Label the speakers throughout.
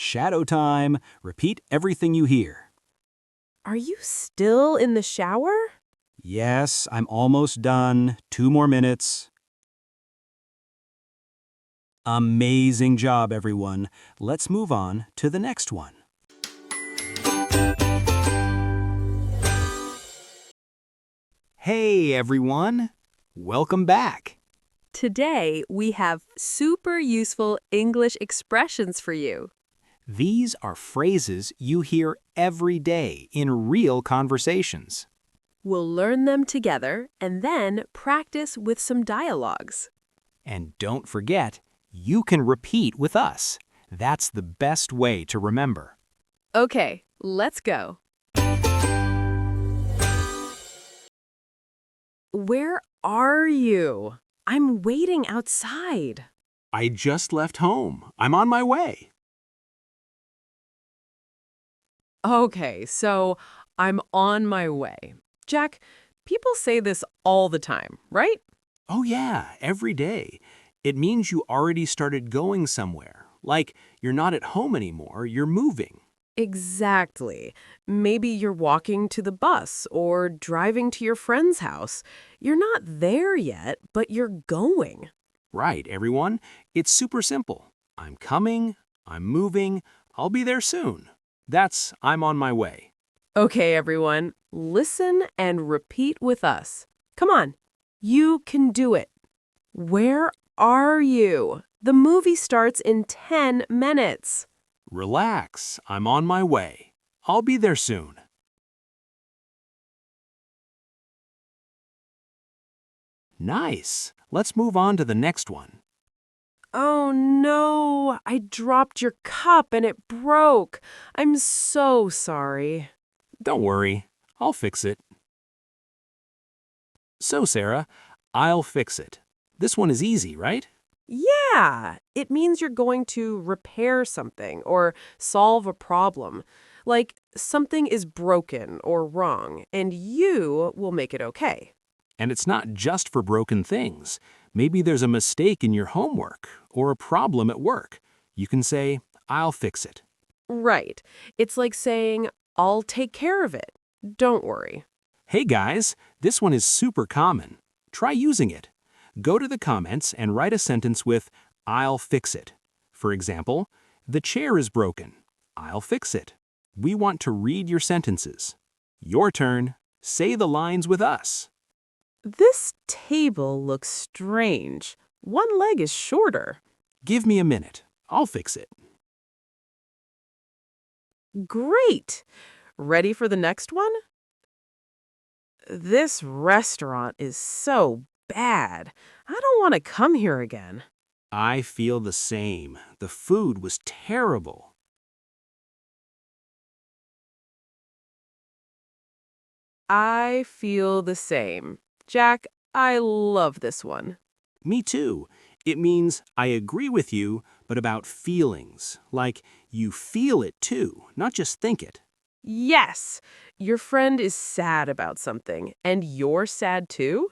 Speaker 1: shadow time. Repeat everything you hear.
Speaker 2: Are you still in the shower?
Speaker 1: Yes, I'm almost done. 2 more minutes. Amazing job, everyone. Let's move on to the next one. Hey, everyone. Welcome back.
Speaker 2: Today, we have super useful English expressions for you.
Speaker 1: These are phrases you hear every day in real conversations.
Speaker 2: We'll learn them together and then practice with some dialogues.
Speaker 1: And don't forget, you can repeat with us. That's the best way to remember.
Speaker 2: Okay, let's go. Where are you? I'm waiting outside.
Speaker 1: I just left home. I'm on my way.
Speaker 2: Okay, so I'm on my way. Jack, people say this all the time, right?
Speaker 1: Oh yeah, every day. It means you already started going somewhere. Like you're not at home anymore, you're moving.
Speaker 2: Exactly. Maybe you're walking to the bus or driving to your friend's house. You're not there yet, but you're going.
Speaker 1: Right, everyone. It's super simple. I'm coming, I'm moving, I'll be there soon. That's I'm on my way.
Speaker 2: Okay, everyone, listen and repeat with us. Come on, you can do it. Where are you? The movie starts in 10 minutes.
Speaker 1: Relax, I'm on my way. I'll be there soon. Nice. Let's move on to the next one.
Speaker 2: Oh no, I dropped your cup and it broke. I'm so sorry.
Speaker 1: Don't worry, I'll fix it. So, Sarah, I'll fix it. This one is easy, right?
Speaker 2: Yeah, it means you're going to repair something or solve a problem. Like something is broken or wrong, and you will make it okay.
Speaker 1: And it's not just for broken things. Maybe there's a mistake in your homework or a problem at work. You can say, I'll fix it.
Speaker 2: Right. It's like saying, I'll take care of it. Don't worry.
Speaker 1: Hey guys, this one is super common. Try using it. Go to the comments and write a sentence with, I'll fix it. For example, the chair is broken. I'll fix it. We want to read your sentences. Your turn. Say the lines with us.
Speaker 2: This table looks strange. One leg is shorter.
Speaker 1: Give me a minute. I'll fix it.
Speaker 2: Great! Ready for the next one? This restaurant is so bad. I don't want to come here again.
Speaker 1: I feel the same. The food was terrible.
Speaker 2: I feel the same. Jack, I love this one.
Speaker 1: Me too. It means I agree with you, but about feelings. Like you feel it too, not just think it.
Speaker 2: Yes! Your friend is sad about something, and you're sad too?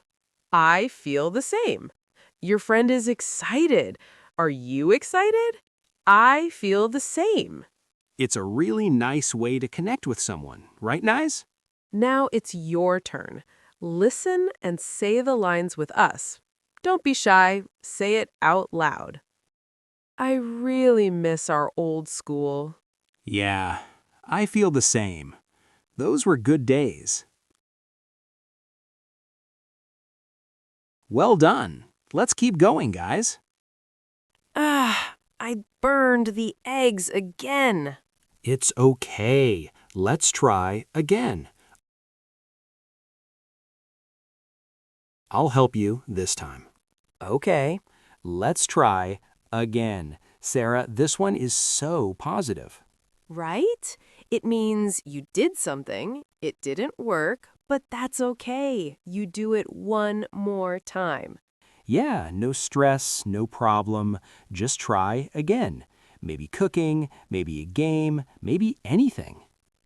Speaker 2: I feel the same. Your friend is excited. Are you excited? I feel the same.
Speaker 1: It's a really nice way to connect with someone, right, Nice?
Speaker 2: Now it's your turn. Listen and say the lines with us. Don't be shy. Say it out loud. I really miss our old school.
Speaker 1: Yeah, I feel the same. Those were good days. Well done. Let's keep going, guys.
Speaker 2: I burned the eggs again.
Speaker 1: It's okay. Let's try again. I'll help you this time. Okay, let's try again. Sarah, this one is so positive.
Speaker 2: Right? It means you did something, it didn't work, but that's okay. You do it one more time.
Speaker 1: Yeah, no stress, no problem. Just try again. Maybe cooking, maybe a game, maybe anything.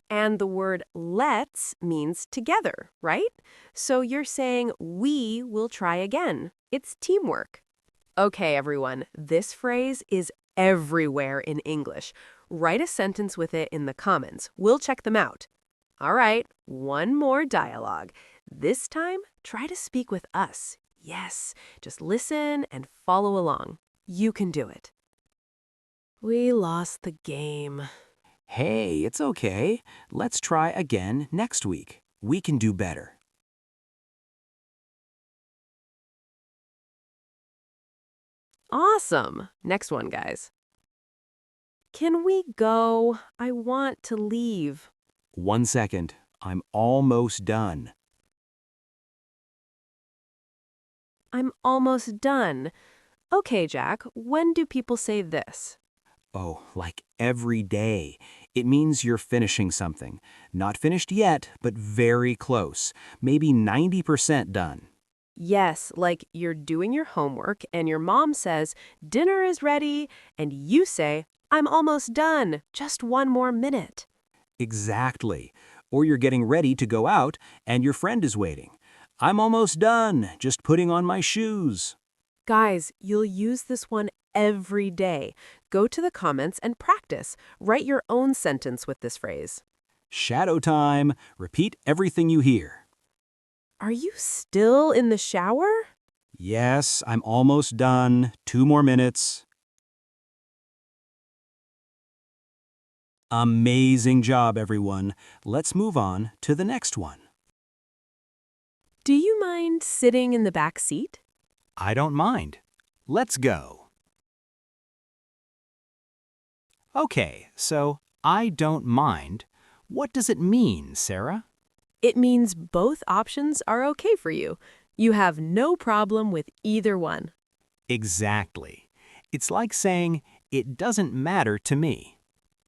Speaker 2: And the word let's means together, right? So you're saying we will try again. It's teamwork. Okay, everyone, this phrase is everywhere in English. Write a sentence with it in the comments. We'll check them out. All right, one more dialogue. This time, try to speak with us. Yes, just listen and follow along. You can do it. We lost the game.
Speaker 1: Hey, it's okay. Let's try again next week. We can do better.
Speaker 2: Awesome. Next one, guys. Can we go? I want to leave.
Speaker 1: 1 second. I'm almost done.
Speaker 2: I'm almost done. Okay, Jack, when do people say this?
Speaker 1: Oh, like every day. It means you're finishing something. Not finished yet, but very close. Maybe 90% done.
Speaker 2: Yes, like you're doing your homework and your mom says, dinner is ready, and you say, I'm almost done, just one more minute.
Speaker 1: Exactly. Or you're getting ready to go out and your friend is waiting. I'm almost done, just putting on my shoes.
Speaker 2: Guys, you'll use this one every day. Go to the comments and practice. Write your own sentence with this phrase.
Speaker 1: Shadow time. Repeat everything you hear.
Speaker 2: Are you still in the shower?
Speaker 1: Yes, I'm almost done. 2 more minutes. Amazing job, everyone. Let's move on to the next one.
Speaker 2: Do you mind sitting in the back seat?
Speaker 1: I don't mind. Let's go. Okay, so I don't mind. What does it mean, Sarah?
Speaker 2: It means both options are okay for you. You have no problem with either one.
Speaker 1: Exactly. It's like saying, it doesn't matter to me.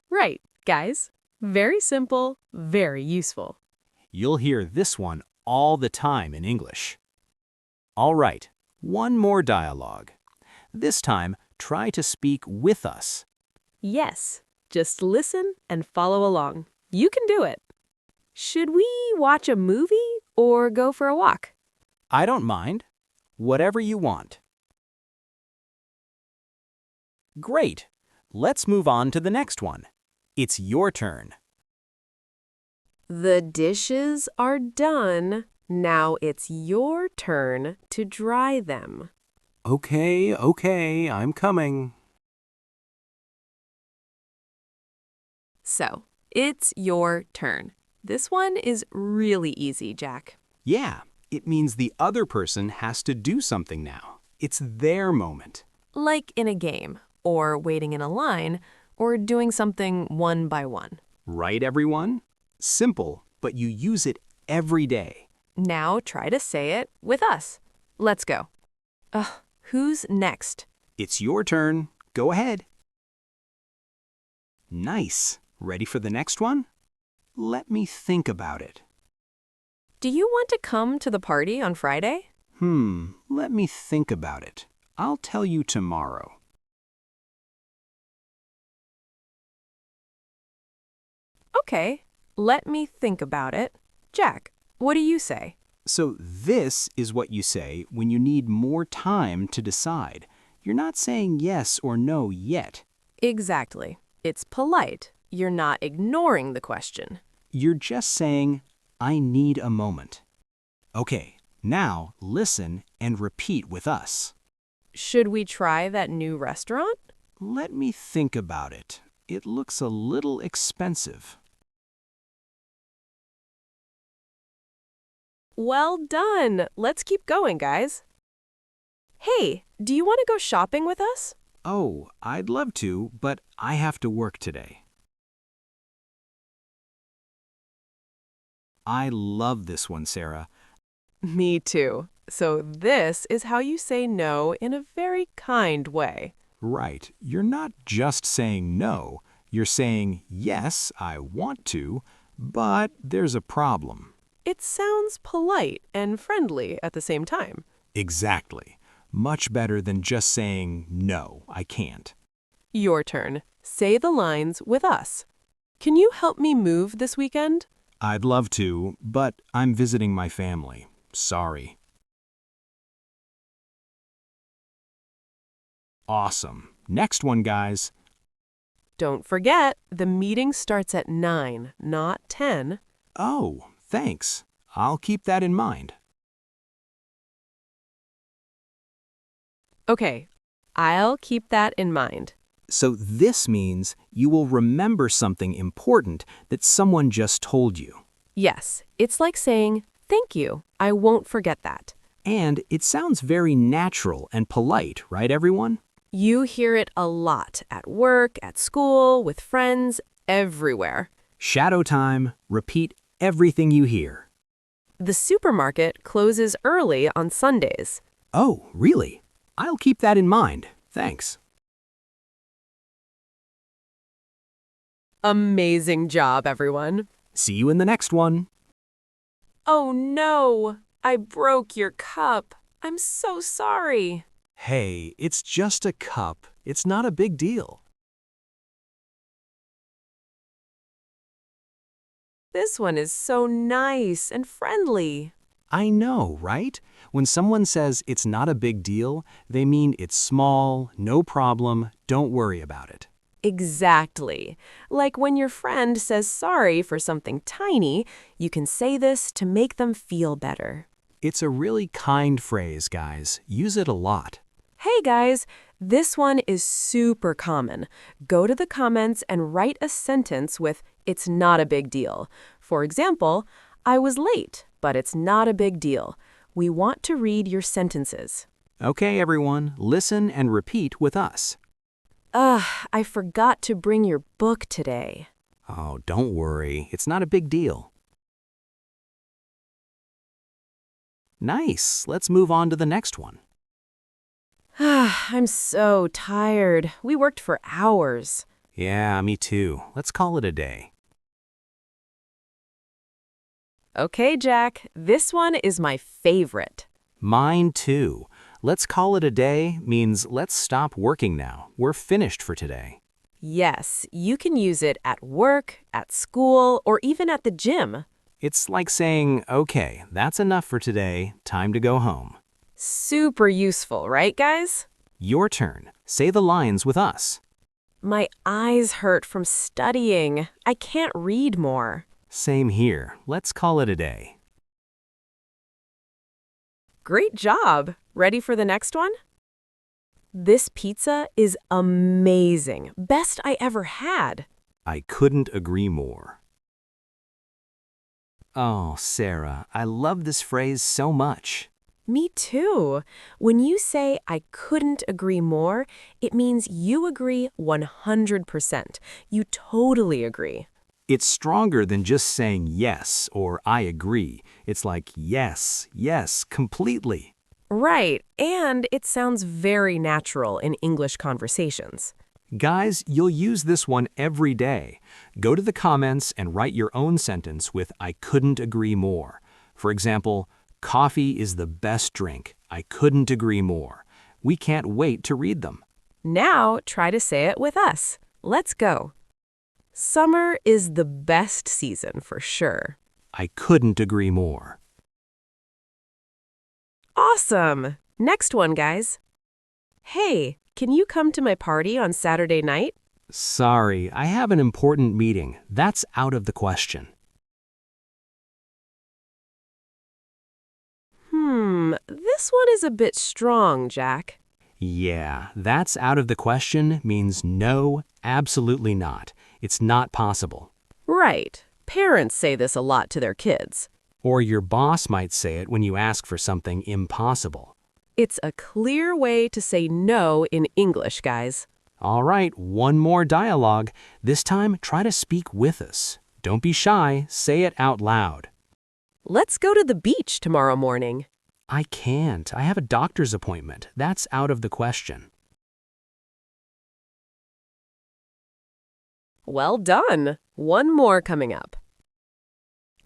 Speaker 2: Right, guys. Very simple, very useful.
Speaker 1: You'll hear this one all the time in English. All right, one more dialogue. This time, try to speak with us.
Speaker 2: Yes, just listen and follow along. You can do it. Should we watch a movie or go for a walk?
Speaker 1: I don't mind. Whatever you want. Great. Let's move on to the next one. It's your turn.
Speaker 2: The dishes are done. Now it's your turn to dry them.
Speaker 1: Okay, I'm coming.
Speaker 2: So, it's your turn. This one is really easy, Jack.
Speaker 1: Yeah, it means the other person has to do something now. It's their moment.
Speaker 2: Like in a game, or waiting in a line, or doing something one by one.
Speaker 1: Right, everyone? Simple, but you use it every day.
Speaker 2: Now try to say it with us. Let's go. Who's next?
Speaker 1: It's your turn. Go ahead. Nice. Ready for the next one? Let me think about it.
Speaker 2: Do you want to come to the party on Friday?
Speaker 1: Let me think about it. I'll tell you tomorrow.
Speaker 2: Okay, let me think about it. Jack, what do you say?
Speaker 1: So this is what you say when you need more time to decide. You're not saying yes or no yet.
Speaker 2: Exactly. It's polite. You're not ignoring the question.
Speaker 1: You're just saying, I need a moment. Okay, now listen and repeat with us.
Speaker 2: Should we try that new restaurant?
Speaker 1: Let me think about it. It looks a little expensive.
Speaker 2: Well done. Let's keep going, guys. Hey, do you want to go shopping with us?
Speaker 1: Oh, I'd love to, but I have to work today. I love this one, Sarah.
Speaker 2: Me too. So this is how you say no in a very kind way.
Speaker 1: Right. You're not just saying no. You're saying, yes, I want to, but there's a problem.
Speaker 2: It sounds polite and friendly at the same time.
Speaker 1: Exactly. Much better than just saying, no, I can't.
Speaker 2: Your turn. Say the lines with us. Can you help me move this weekend?
Speaker 1: I'd love to, but I'm visiting my family. Sorry. Awesome. Next one, guys.
Speaker 2: Don't forget, the meeting starts at 9, not 10.
Speaker 1: Oh, thanks. I'll keep that in mind.
Speaker 2: Okay, I'll keep that in mind.
Speaker 1: So this means you will remember something important that someone just told you.
Speaker 2: Yes, it's like saying, thank you, I won't forget that.
Speaker 1: And it sounds very natural and polite, right, everyone?
Speaker 2: You hear it a lot at work, at school, with friends, everywhere.
Speaker 1: Shadow time. Repeat everything you hear.
Speaker 2: The supermarket closes early on Sundays.
Speaker 1: Oh, really? I'll keep that in mind. Thanks.
Speaker 2: Amazing job, everyone.
Speaker 1: See you in the next one.
Speaker 2: Oh no, I broke your cup. I'm so sorry.
Speaker 1: Hey, it's just a cup. It's not a big deal.
Speaker 2: This one is so nice and friendly.
Speaker 1: I know, right? When someone says it's not a big deal, they mean it's small, no problem, don't worry about it.
Speaker 2: Exactly. Like when your friend says sorry for something tiny, you can say this to make them feel better.
Speaker 1: It's a really kind phrase, guys. Use it a lot.
Speaker 2: Hey guys, this one is super common. Go to the comments and write a sentence with "it's not a big deal." For example, I was late, but it's not a big deal. We want to read your sentences.
Speaker 1: Okay, everyone, listen and repeat with us.
Speaker 2: I forgot to bring your book today.
Speaker 1: Oh, don't worry. It's not a big deal. Nice. Let's move on to the next one.
Speaker 2: I'm so tired. We worked for hours.
Speaker 1: Yeah, me too. Let's call it a day.
Speaker 2: Okay, Jack, this one is my favorite.
Speaker 1: Mine too. Let's call it a day means let's stop working now. We're finished for today.
Speaker 2: Yes, you can use it at work, at school, or even at the gym.
Speaker 1: It's like saying, okay, that's enough for today. Time to go home.
Speaker 2: Super useful, right, guys?
Speaker 1: Your turn. Say the lines with us.
Speaker 2: My eyes hurt from studying. I can't read more.
Speaker 1: Same here. Let's call it a day.
Speaker 2: Great job. Ready for the next one? This pizza is amazing. Best I ever had.
Speaker 1: I couldn't agree more. Oh, Sarah, I love this phrase so much.
Speaker 2: Me too. When you say I couldn't agree more, it means you agree 100%. You totally agree.
Speaker 1: It's stronger than just saying yes or I agree. It's like yes, yes, completely.
Speaker 2: Right, and it sounds very natural in English conversations.
Speaker 1: Guys, you'll use this one every day. Go to the comments and write your own sentence with I couldn't agree more. For example, coffee is the best drink. I couldn't agree more. We can't wait to read them.
Speaker 2: Now try to say it with us. Let's go. Summer is the best season for sure.
Speaker 1: I couldn't agree more.
Speaker 2: Awesome! Next one, guys. Hey, can you come to my party on Saturday night?
Speaker 1: Sorry, I have an important meeting. That's out of the question.
Speaker 2: This one is a bit strong, Jack.
Speaker 1: Yeah, that's out of the question means no, absolutely not. It's not possible.
Speaker 2: Right. Parents say this a lot to their kids.
Speaker 1: Or your boss might say it when you ask for something impossible.
Speaker 2: It's a clear way to say no in English, guys.
Speaker 1: All right, one more dialogue. This time, try to speak with us. Don't be shy, say it out loud.
Speaker 2: Let's go to the beach tomorrow morning.
Speaker 1: I can't. I have a doctor's appointment. That's out of the question.
Speaker 2: Well done. One more coming up.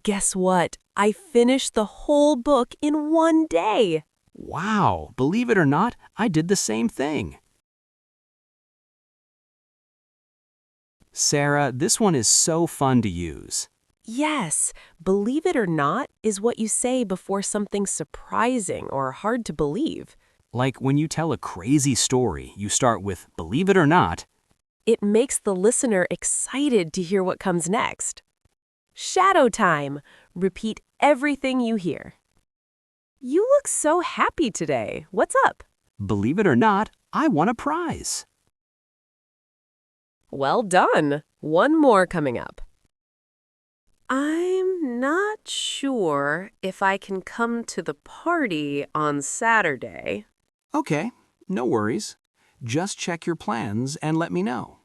Speaker 2: Guess what? I finished the whole book in one day.
Speaker 1: Wow, believe it or not, I did the same thing. Sarah, this one is so fun to use.
Speaker 2: Yes, believe it or not is what you say before something surprising or hard to believe.
Speaker 1: Like when you tell a crazy story, you start with believe it or not.
Speaker 2: It makes the listener excited to hear what comes next. Shadow time. Repeat everything you hear. You look so happy today. What's up?
Speaker 1: Believe it or not, I won a prize.
Speaker 2: Well done. One more coming up. I'm not sure if I can come to the party on Saturday.
Speaker 1: Okay, no worries. Just check your plans and let me know.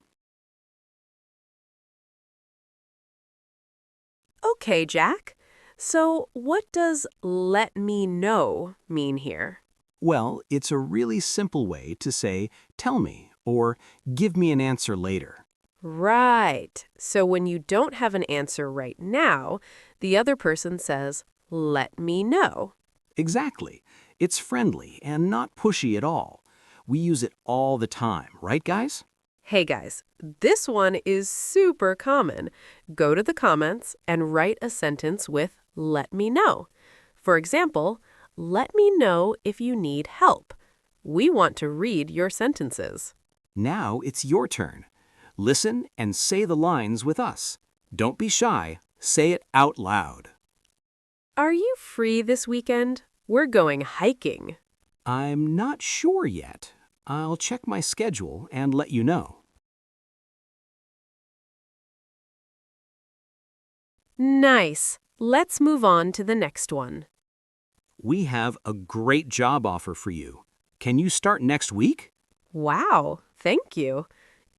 Speaker 2: Okay, Jack. So what does let me know mean here?
Speaker 1: Well, it's a really simple way to say, tell me, or give me an answer later.
Speaker 2: Right. So when you don't have an answer right now, the other person says, let me know.
Speaker 1: Exactly. It's friendly and not pushy at all. We use it all the time, right, guys?
Speaker 2: Hey guys, this one is super common. Go to the comments and write a sentence with let me know. For example, let me know if you need help. We want to read your sentences.
Speaker 1: Now it's your turn. Listen and say the lines with us. Don't be shy. Say it out loud.
Speaker 2: Are you free this weekend? We're going hiking.
Speaker 1: I'm not sure yet. I'll check my schedule and let you know.
Speaker 2: Nice. Let's move on to the next one.
Speaker 1: We have a great job offer for you. Can you start next week?
Speaker 2: Wow, thank you.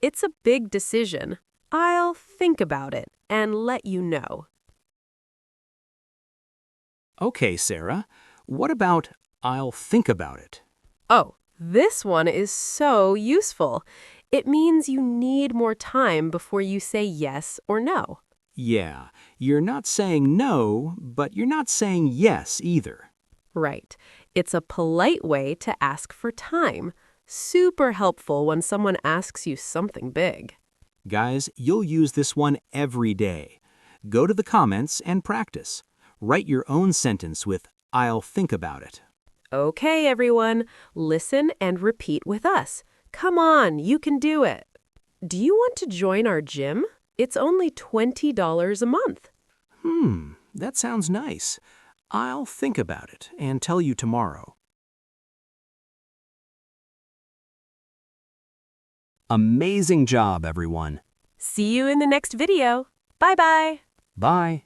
Speaker 2: It's a big decision. I'll think about it and let you know.
Speaker 1: Okay, Sarah. What about I'll think about it?
Speaker 2: Oh, this one is so useful. It means you need more time before you say yes or no.
Speaker 1: Yeah, you're not saying no, but you're not saying yes either.
Speaker 2: Right. It's a polite way to ask for time. Super helpful when someone asks you something big.
Speaker 1: Guys, you'll use this one every day. Go to the comments and practice. Write your own sentence with I'll think about it.
Speaker 2: Okay, everyone, listen and repeat with us. Come on, you can do it. Do you want to join our gym? It's only $20 a month.
Speaker 1: That sounds nice. I'll think about it and tell you tomorrow. Amazing job, everyone.
Speaker 2: See you in the next video. Bye-bye.
Speaker 1: Bye.